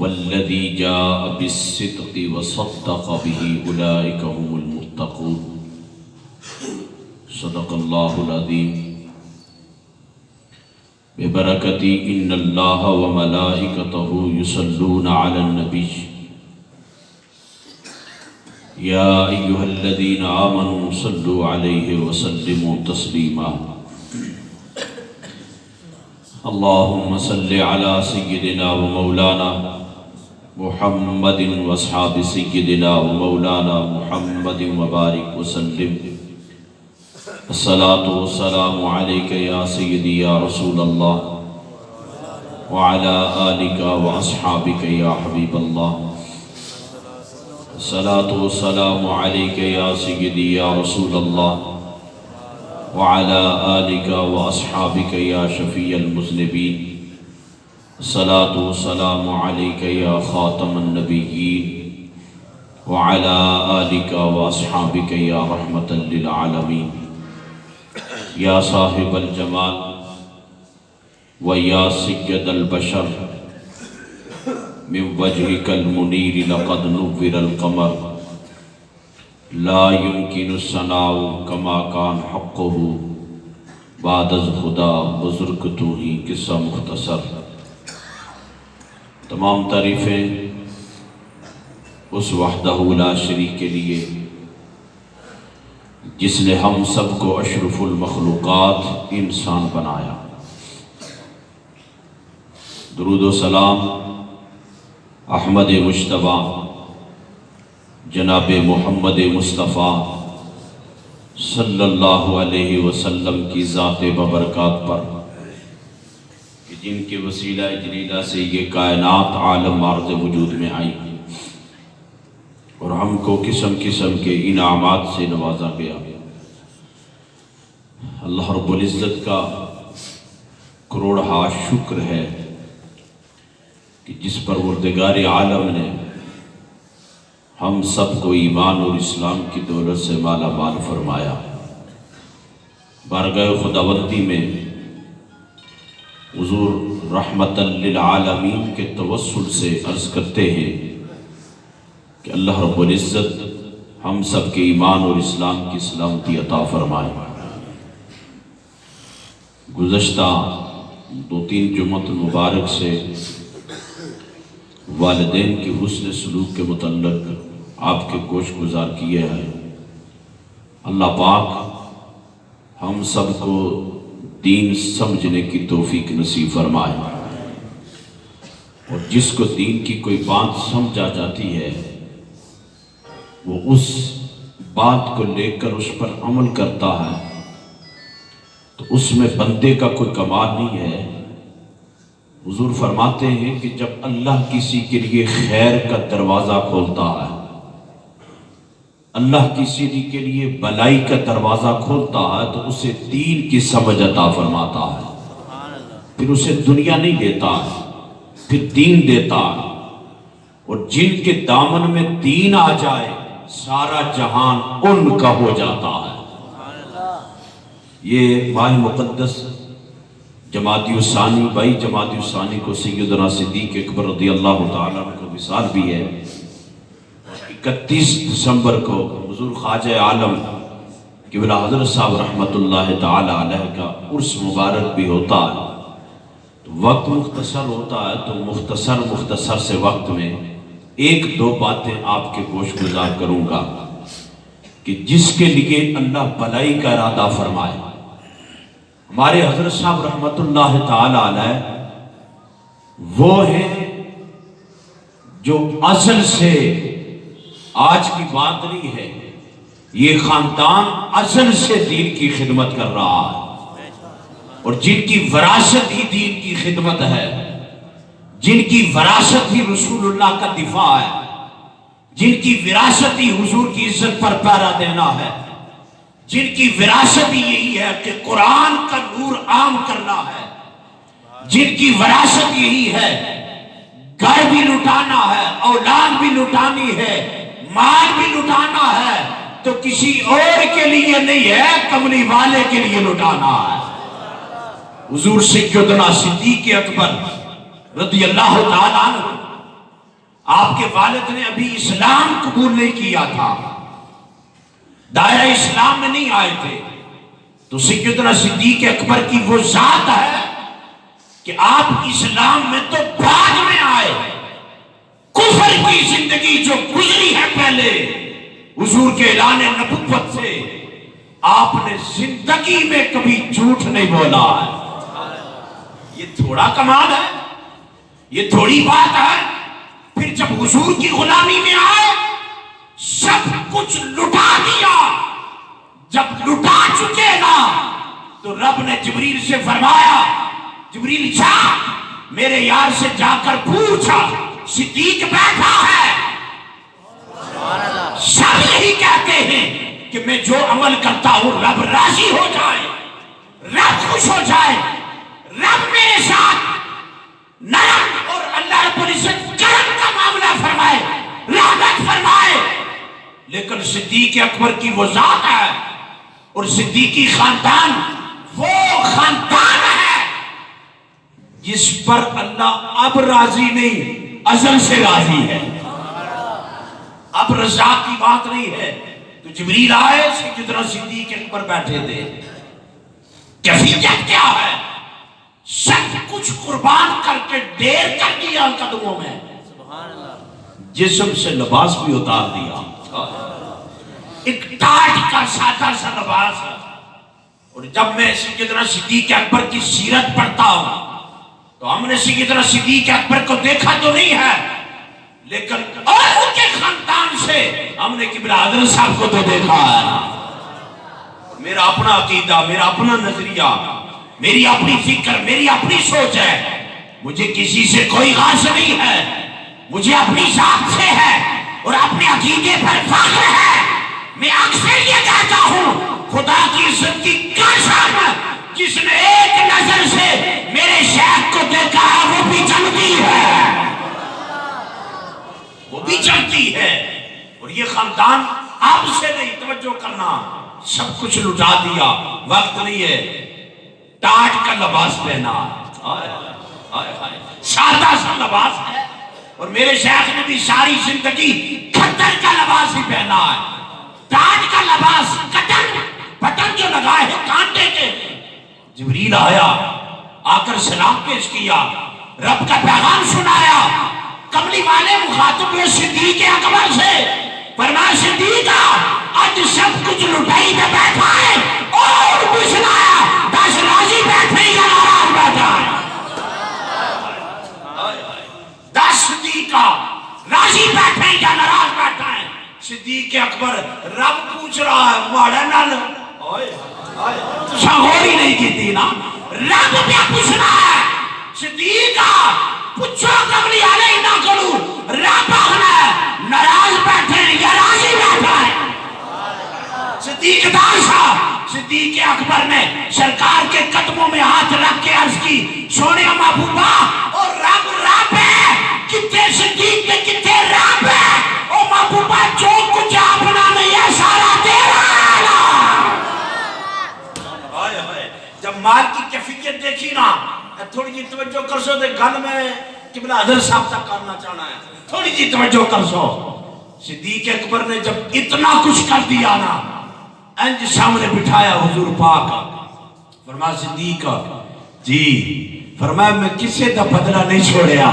والذی جاء بالصدق وصدق به اولئک هم المتقون صدق اللہ العظیم ببرکت ان اللہ وملائکتہ یصلون علی النبی یا ایہا الذین آمنوا صلوا علیہ وسلموا تسلیما اللہم صل علی سیدنا ومولانا محمد واصحاب سیدنا ومولانا محمد وبارک وسلم الصلاة والسلام علیک یا سیدی یا رسول اللہ وعلی آلک واصحابک یا حبیب اللہ الصلاة والسلام علیک یا سیدی یا رسول اللہ وعلى آلك وأصحابك يا شفيع المذنبين الصلاة والسلام عليك يا خاتم النبيين وعلى آلك وأصحابك يا رحمة للعالمين يا صاحب الجمال ويا سيد البشر من وجهك المنير لقد نور القمر لا يمكن الثناء كما كان حقه بعد از خدا بزرگ تو ہی قصہ مختصر. تمام تعریفیں اس وحدہ لا شریک کے لیے جس نے ہم سب کو اشرف المخلوقات انسان بنایا. درود و سلام احمد مجتبیٰ جناب محمد مصطفیٰ صلی اللہ علیہ وسلم کی ذات ببرکات پر کہ جن کے وسیلہ جلیلہ سے یہ کائنات عالم عرض وجود میں آئی اور ہم کو قسم قسم کے انعامات سے نوازا گیا. اللہ رب العزت کا کروڑہا شکر ہے کہ جس پروردگار عالم نے ہم سب کو ایمان اور اسلام کی دولت سے مالا مال فرمایا. بارگاہ خداوندی میں حضور رحمت للعالمین کے توسل سے عرض کرتے ہیں کہ اللہ رب العزت ہم سب کے ایمان اور اسلام کی سلامتی عطا فرمائے. گزشتہ 2-3 جمعہ مبارک سے والدین کی حسن سلوک کے متعلق آپ کے گوش گزار کیے ہیں. اللہ پاک ہم سب کو دین سمجھنے کی توفیق نصیب فرمائے اور جس کو دین کی کوئی بات سمجھا جاتی ہے وہ اس بات کو لے کر اس پر عمل کرتا ہے تو اس میں بندے کا کوئی کمال نہیں ہے. حضور فرماتے ہیں کہ جب اللہ کسی کے لیے خیر کا دروازہ کھولتا ہے، اللہ کسی کے لیے بلائی کا دروازہ کھولتا ہے تو اسے دین کی سمجھ عطا فرماتا ہے. پھر اسے دنیا نہیں دیتا ہے، پھر دین دیتا ہے. اور جن کے دامن میں دین آ جائے سارا جہان ان کا ہو جاتا ہے. یہ ماہ مقدس جمادی الثانی بھائی جمادی الثانی کو سیدنا صدیق اکبر رضی اللہ تعالیٰ عنہ کو وصال بھی ہے. 31 دسمبر کو حضور خواجہ عالم قبلہ حضرت صاحب رحمت اللہ تعالیٰ علیہ کا عرس مبارک بھی ہوتا ہے. تو وقت مختصر ہوتا ہے تو مختصر سے وقت میں 1-2 باتیں آپ کے گوش گزار کروں گا کہ جس کے لیے اللہ بلائی کا ارادہ فرمائے. ہمارے حضرت صاحب رحمت اللہ تعالیٰ علیہ وہ ہیں جو اصل سے آج کی بات نہیں ہے، یہ خاندان اصل سے دین کی خدمت کر رہا ہے اور جن کی وراثت ہی دین کی خدمت ہے، جن کی وراثت ہی رسول اللہ کا دفاع ہے، جن کی وراثت ہی حضور کی عزت پر پہرا دینا ہے، جن کی وراثت ہی یہی ہے کہ قرآن کا نور عام کرنا ہے، جن کی وراثت یہی ہے گھر بھی لٹانا ہے، اولاد بھی لٹانی ہے، مال بھی لٹانا ہے تو کسی اور کے لیے نہیں ہے، کملی والے کے لیے لٹانا ہے. حضور سیدنا صدیق اکبر رضی اللہ تعالیٰ عنہ آپ کے والد نے ابھی اسلام قبول نہیں کیا تھا، دائرہ اسلام میں نہیں آئے تھے، تو سیدنا صدیق اکبر کی وہ ذات ہے کہ آپ اسلام میں تو بعد میں آئے، کفر کی زندگی جو گزری ہے پہلے حضور کے اعلان نبوت سے، آپ نے زندگی میں کبھی جھوٹ نہیں بولا ہے۔ یہ تھوڑا کمال ہے، یہ تھوڑی بات ہے۔ پھر جب حضور کی غلامی میں آئے سب کچھ لٹا دیا، جب لٹا چکے نا تو رب نے جبریل سے فرمایا، جبریل جا میرے یار سے جا کر پوچھا صدیق بیٹھا ہے، سب یہی کہتے ہیں کہ میں جو عمل کرتا ہوں رب راضی ہو جائے، رب خوش ہو جائے، رب میرے ساتھ نرم اور اللہ رب العزت کرم کا معاملہ فرمائے، رحمت فرمائے۔ لیکن صدیق اکبر کی وہ ذات ہے اور صدیقی خاندان وہ خاندان ہے جس پر اللہ اب راضی نہیں، ازل سے راضی ہے، اب رضا کی بات نہیں ہے۔ تو جبریل آئے، سیدنا صدیق اکبر بیٹھے تھے، کیفیت کیا ہے؟ سب کچھ قربان کر کے ڈیر کر دیا قدموں میں، جسم سے لباس بھی اتار دیا، ایک ٹاٹ کا سادہ سا لباس ہے۔ اور جب میں سیدنا صدیق اکبر کی سیرت پڑھتا ہوں تو ہم نے سیدنا صدیق اکبر کو دیکھا تو نہیں ہے، لیکن اور ان کے خاندان سے ہم نے قبلہ حضرت صاحب کو تو دیکھا ہے۔ میرا اپنا عقیدہ، میرا اپنا نظریہ، میری اپنی فکر، میری اپنی سوچ ہے، مجھے کسی سے کوئی غرض نہیں ہے، مجھے اپنی ذات سے ہے اور اپنے عقیدے پر فخر ہے۔ میں اکثر یہ کہتا ہوں خدا کی عزت کی قسم، جس نے ایک نظر سے میرے شیخ کو دیکھا ہے وہ بھی جلتی ہے، وہ بھی جلتی ہے۔ اور یہ خاندان آپ سے نہیں، توجہ کرنا، سب کچھ لٹا دیا، وقت نہیں ہے، ٹاٹ کا لباس پہنا، سادہ سا لباس ہے۔ اور میرے شیخ نے بھی ساری زندگی کھتر کا لباس ہی پہنا ہے، ٹاٹ کا لباس، بٹن جو لگائے ہیں کانٹے کے۔ جبریل آیا، آ کر سلام پیش کیا، رب کا پیغام سنایا، کملی والے مخاطب ہوئے صدیق اکبر سے، فرمایا صدیقہ آج سب کچھ لٹائی پہ بیٹھا ہے اور بھی سنایا، 10 راضی بیٹھے یا ناراض بیٹھا ہے؟ 10 صدیقہ راضی بیٹھے یا ناراض بیٹھا ہے؟ صدیق اکبر رب پوچھ رہا ہے، ماڑا نال غوری نہیں کی تھی نا، رب پہ پوچھنا ہے، صدیقہ پوچھو کملی علیہ نہ کروں، رب آخنا ہے ناراض بیٹھے یا راضی بیٹھا ہے؟ صدیق دار صاحب، صدیق اکبر نے سرکار کے قدموں میں ہاتھ رکھ کے عرض کی، سونے محبوبہ اور رب رب ہے، کتے صدیق کے کتے رب ہے، او محبوبہ جو کچھ اپنا میں یہ سارا تیرا ہے۔ جب مال کی کیفیت دیکھی نا، تھوڑی جی توجہ کر سو دے گھر میں قبلہ حضرت صاحب تک کرنا چاہنا ہے، تھوڑی جی توجہ کر سو۔ صدیق اکبر نے جب اتنا کچھ کر دیا نا، انج سامنے بٹھایا حضور پاک، فرمایا صدیق جی، فرمایا میں کسے دا بدلہ نہیں چھوڑیا۔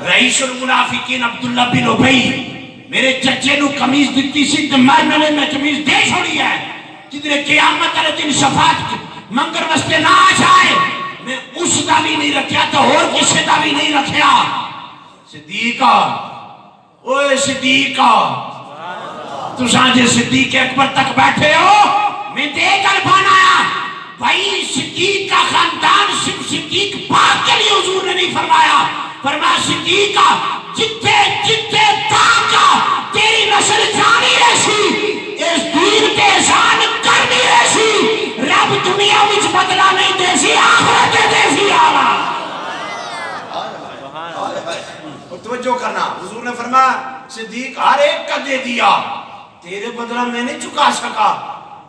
رئیس المنافقین عبداللہ بن ابی میرے چچے نو کمیز دیتی سی تے میں کمیز دے چھوڑی ہے، جتنے قیامت علیہ دن شفاعت منگر وستے نہ آ جائے، میں اس دا بھی نہیں رکھیا تو اور کسے دا بھی نہیں رکھیا۔ صدیقہ، اوے صدیقہ، تو سانجے صدیق اکبر تک بیٹھے ہو، میں دے کر بنایا بھائی صدیق کا خاندان صرف صدیق پاک کے لیے حضور نے نہیں فرمایا، فرمایا صدیقہ جتے جتے تاکہ تیری نسل جانی رہسی، اس دین کے احسان کرنی رہسی، رب دنیا وچ بدلہ نہیں دے سی، آخرت دے سی آلا۔ توجہ کرنا، حضور نے فرمایا صدیق ہر ایک کا دے دیا، تیرے بدلہ میں نہیں چکا سکا۔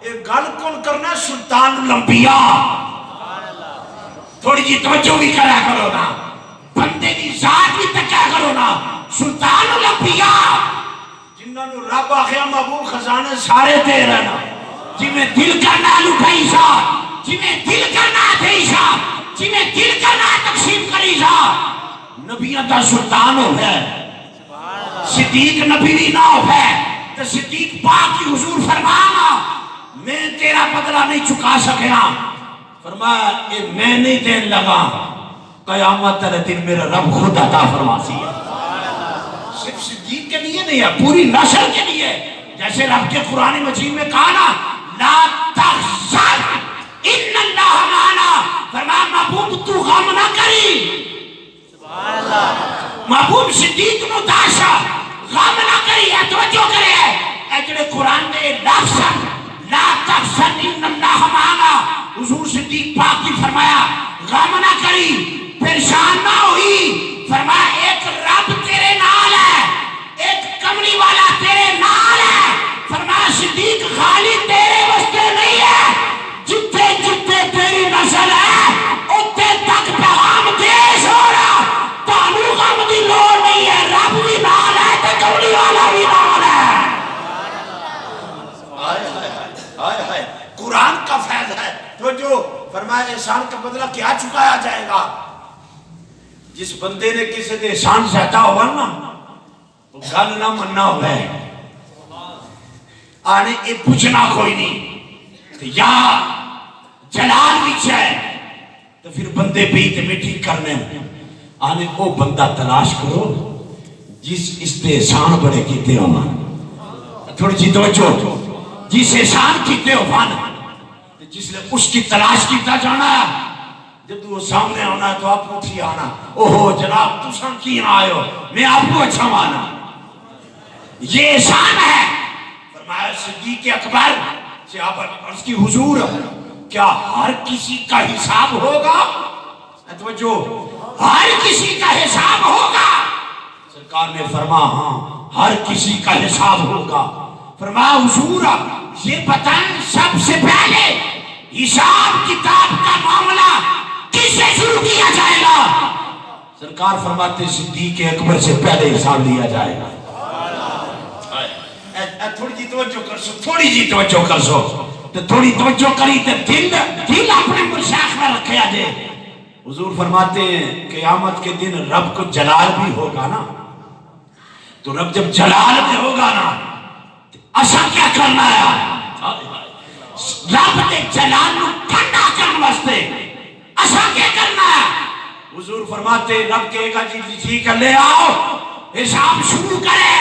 ایک گل کون کرنا، سلطان الانبیاء، تھوڑی جی توجہ بھی کرا کرو نا، بندے دی ذات بھی تکیا کرو نا۔ سلطان الانبیاء جنہوں نے رب آخیا محبوب خزانے سارے تیرے نا جی میں دل کرنا لٹھائی سا جی میں دل کرنا تھئی سا جی میں دل کرنا تقسیم کری سا نبیوں دا سلطان ہو ہے صدیق نبی بھی نہ ہو ہے تو صدیق پاک کی حضور فرمانا میں تیرا بدلہ نہیں چکا سکیا فرمایا یہ میں نہیں دین لگا قیامت تیرے دن میرا رب خود عطا فرماسی ہے صرف صدیق کے لیے نہیں ہے پوری نسل کے لیے جیسے رب کے قرآن مجید میں کہا نا لا تحزن ان اللہ معنا فرمایا محبوب تو غم نہ کری سبحان اللہ محبوب صدیق نو داشا غم نہ کری ہے توجہ کرے اے جڑے قرآن دے لفظ لا تحزن ان اللہ معنا حضور صدیق پاک کی فرمایا غم نہ کری پریشان نہ ہوئی فرمایا ایک رب تیرے نال ہے ایک کملی والا تیرے نال ہے فرمایا صدیق خالی تیرے واسطے نہیں ہے جتے جتے تیری نسل ہے اتے تک پیغام پیش ہو رہا تانوں غم دی لوڑ نہیں ہے رب بھی نال ہے تے کملی والا بھی نال ہے ہائے ہائے قرآن کا فیض ہے تو جو فرمایا احسان کا بدلہ کیا چکایا جائے گا جس بندے نے کسی دے احسان زیادہ ہوا نا وہ گل نہ مننا ہوا ہے آنے یہ پوچھنا کوئی نہیں یا جلال بھی ہے تو پھر بندے بیت میٹھی کرنے آنے وہ بندہ تلاش کرو جس اس تے احسان بڑے کیتے ہو تھوڑی جی توجہ جس احسان کیتے ہو جس نے اس کی تلاش کیتا جانا ہے جب وہ سامنے آنا ہے تو آپ اٹھی آنا اوہو جناب تو سن کی نہ آئے ہو میں آپ کو اچھا مانا یہ احسان ہے فرمایا صدیق اکبر سے آپ عرض کی حضور کیا ہر کسی کا حساب ہوگا توجہ ہر کسی کا حساب ہوگا سرکار نے فرمایا ہاں ہر کسی کا حساب ہوگا فرمایا حضور یہ بتائیں سب سے پہلے حساب کتاب کا معاملہ کس سے شروع کیا جائے گا سرکار فرماتے صدیق اکبر سے پہلے حساب لیا جائے گا تھوڑی جی توجہ کر سو تھوڑی جی توجہ کر سو تو تھوڑی توجہ کری تو دل اپنے مرشاخ میں رکھے آجے حضور فرماتے ہیں قیامت کے دن رب کو جلال بھی ہوگا نا تو رب جب جلال بھی ہوگا نا اصل کیا کرنا ہے رب دے جلال نو ٹھنڈا کرنے واسطے اصل کیا کرنا ہے حضور فرماتے رب کہے گا جی ٹھیک ہے لے آؤ حساب شروع کرے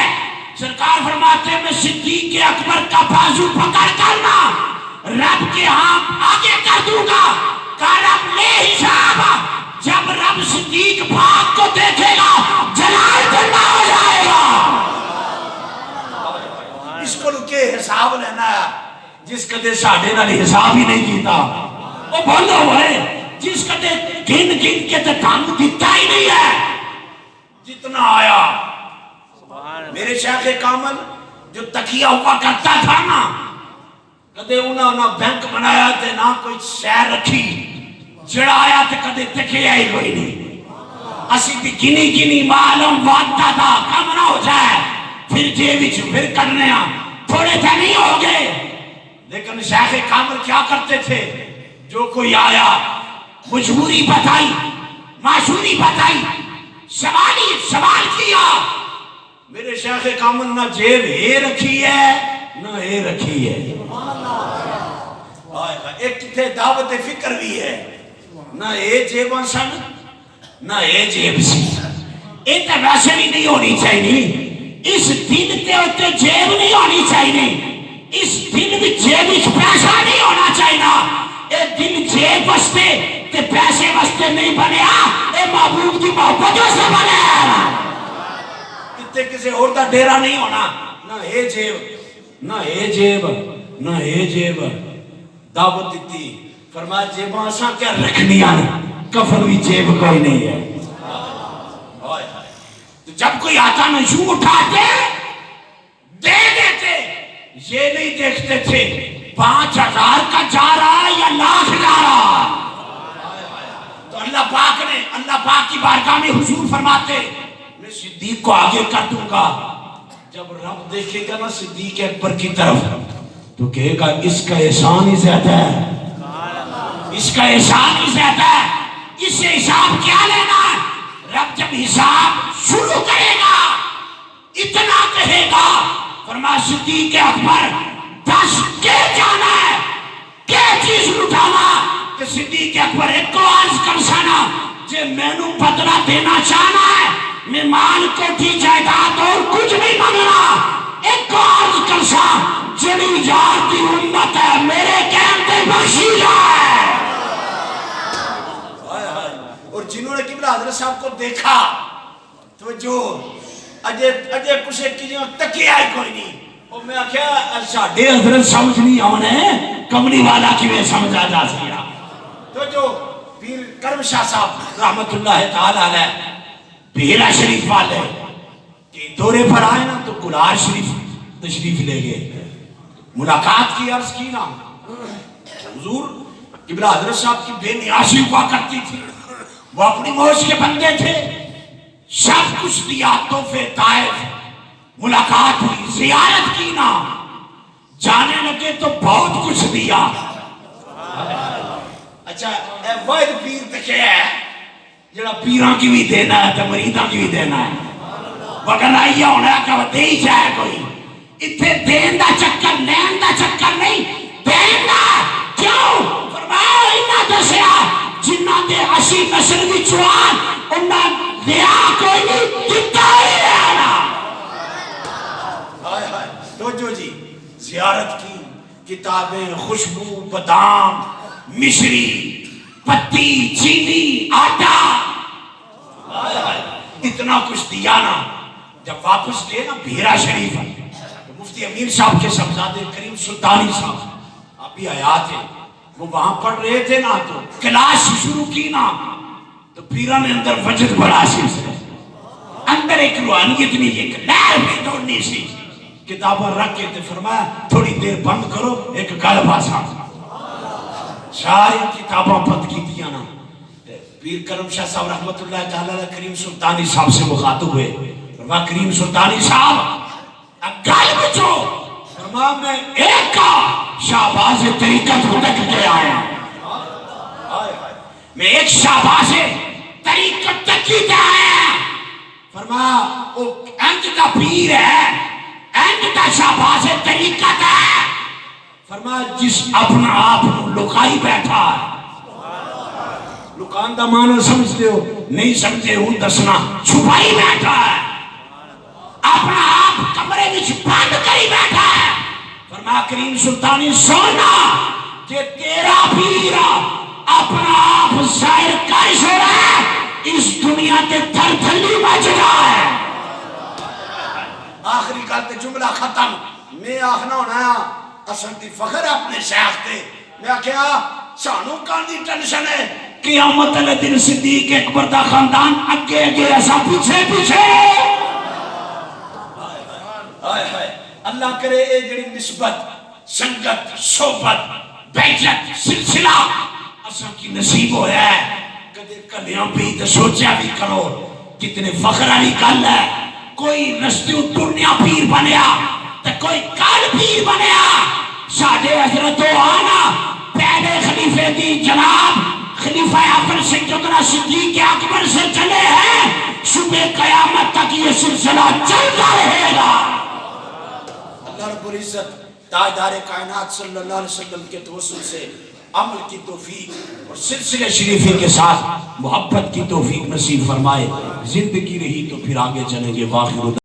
سرکار فرماتے میں صدیق اکبر کا بازو پکڑ کرنا رب کے ہاں آگے کر دوں گا کہ رب لے حساب جب رب صدیق پاک کو دیکھے گا جلال ٹھنڈا ہو جائے گا اس کو لکے حساب لینا ہے جس کدے ساڑھے نالی حساب ہی نہیں کیتا وہ بھولو ہوئے جس کدے گن گن کے تکانو دیتا ہی نہیں ہے جتنا آیا میرے شیخ کامل جو تکیہ ہوا کرتا تھا نا کدے انہوں نے بینک بنایا تھے نہ کوئی شہر رکھی جڑا آیا تھے کدے تکیہ ہی کوئی نہیں اسی بھی گنی گنی معلوم وعدہ تھا کم نہ ہو جائے پھر جیوچ پھر کرنے تھوڑے تھے نہیں ہو گئے لیکن شیخ کامل کیا کرتے تھے جو کوئی آیا مجبوری بتائی معذوری بتائی سوال کیا میرے شیخ کامل نہ جیب اے رکھی ہے نہ اے رکھی ہے ایک تھے دعوت فکر بھی ہے نہ اے جیب سن نہ اے جیب سی اے تو ویسے بھی نہیں ہونی چاہیے اس دن تے ہوتے جیب نہیں ہونی چاہیے اس دن بھی جیب اس پیسہ نہیں ہونا چاہیے اے دن جیب وستے تے پیسے وستے نہیں بنیا اے محبوب کی محبت وستے بنیا اتنے کسی اور دا ڈیرا نہیں ہونا نہ اے جیب نہ اے جیب نہ اے جیب دعوت دیتی فرمایا جیباں اساں کیا رکھنی آنے کفن بھی جیب کوئی نہیں ہے تو جب کوئی آتا نہ یوں اٹھاتے دے دیتے یہ نہیں دیکھتے تھے 5,000 کا جا رہا ہے یا لاکھ جا رہا تو اللہ پاک کی بارگاہ میں حضور فرماتے میں صدیق کو آگے کر دوں گا. جب رب دیکھے گا نا صدیق اکبر کی طرف تو کہے گا اس کا احسان ہی زیادہ ہے, اس کا احسان ہی زیادہ ہے, اس سے حساب کیا لینا ہے. رب جب حساب شروع کرے گا اتنا کہے گا, فرمایا صدیق اکبر 10 کے جانا ہے, کیا چیز اٹھانا. کہ صدیق اکبر ایک کو عرض کر سانا جے میں نو بدلہ دینا چاہنا ہے, میں مال کوٹھی جائیداد اور کچھ نہیں مانگنا. ایک کو عرض کر سا جڑی یار دی امت ہے میرے کہتے بخشی جائے. اور جنہوں نے قبلہ حضرت صاحب کو دیکھا تو جو اجے کچھ کی جو تکیا ہی کوئی نہیں. اور میں آکھیا ساڈے حضرت سمجھ نہیں آنے کملی والا کیویں سمجھا جا سکیا. تو جو پیر کرم شاہ صاحب رحمت اللہ تعالی علیہ بحیرہ شریف والے کہ دورے پر آئے نا تو کلار شریف تشریف لے گئے. ملاقات کی عرض کی نا, حضور قبلہ حضرت صاحب کی بے نیازی ہوا کرتی تھی, وہ اپنی موج کے بندے تھے, سب کچھ دیا تحفے طائف. ملاقات ہوئی, زیارت کی نا, جانے لگے تو بہت کچھ دیا. اچھا اے واحد پیر تکے ہے جڑا پیراں کی بھی دینا ہے تو مریداں کی بھی دینا ہے, وگرنہ یہ ہونا ہے کہ وہ دے ہی جائے کوئی. اتنے دین دا چکر لین دا چکر نہیں, دین دا. کیوں فرمایا انہاں دسیا جنہاں دے اسی نسل بھی چوان انہاں لیا کوئی نہیں دتا ہی رہنا. ہائے ہائے. تو جو جی زیارت کی, کتابیں, خوشبو, بادام, مشری, پتی, چینی, آٹا, اتنا کچھ دیا نا. جب واپس گئے نا بحیرہ شریف تو مفتی امیر صاحب کے صاحبزادے کریم سلطانی صاحب آپ بھی آیا تھے, وہ وہاں پڑھ رہے تھے نا تو کلاس شروع کی نا تو پیرہ نے اندر وجد بڑا سی سے اندر ایک روحانیت نہیں, ایک لہر بھی دوڑنی سی. کتابیں رکھ کے فرمایا تھوڑی دیر بند کرو, ایک گل باسا. ساری کتاباں بند کی دیا نا. پیر کرم شاہ صاحب رحمت اللہ تعالی علیہ کریم سلطانی صاحب سے مخاطب ہوئے. فرمایا کریم سلطانی صاحب گل بچو. فرمایا میں ایک کا شہباز طریقت ہوتک کے آیا, میں ایک شہباز طریقت تک کی آیا. فرمایا وہ انج کا پیر ہے, انج کا شہباز طریقت ہے. فرمایا جس اپنا آپ لکائی بیٹھا ہے. لکان دا معنی سمجھتے ہو نہیں سمجھے ہوں دسنا, چھپائی بیٹھا ہے, اپنا آپ کمرے وچ بند کری بیٹھا ہے. فرمایا کریم سلطانی سونا کہ تیرا پیر اپنا آپ ظاہر کر چھوڑا ہے, اس دنیا تے تھر تھلی مچ رہا ہے. آخری گل تے جملہ ختم. میں آخنا ہونا ہے اصل دی فخر اپنے شیخ تے. میں کیا سانو کان دی ٹینشن ہے, قیامت علیہ دن صدیق اکبر دا خاندان اگے اگے ایسا پیچھے پیچھے. ہائے ہائے. اللہ کرے اے جڑی نسبت, سنگت, صحبت, بیعت, سلسلہ اساں کی نصیب ہویا ہے. کدے کلیاں بھی تے سوچیا بھی کرو کتنے فخر والی گل ہے. کوئی رستیوں ٹرنیا پیر بنیا تے کوئی کل پیر بنیا. ساڈے حضرت آنا پہلے خلیفے دی جناب خلیفہ اکبر سیدنا صدیق اکبر سے چلے ہیں, صبح قیامت تک یہ سلسلہ چلتا رہے گا. اللہ رب العزت تاجدار کائنات صلی اللہ علیہ وسلم کے توسل سے عمل کی توفیق اور سلسلے شریفی کے ساتھ محبت کی توفیق نصیب فرمائے. زندگی رہی تو پھر آگے چلیں گے. واخر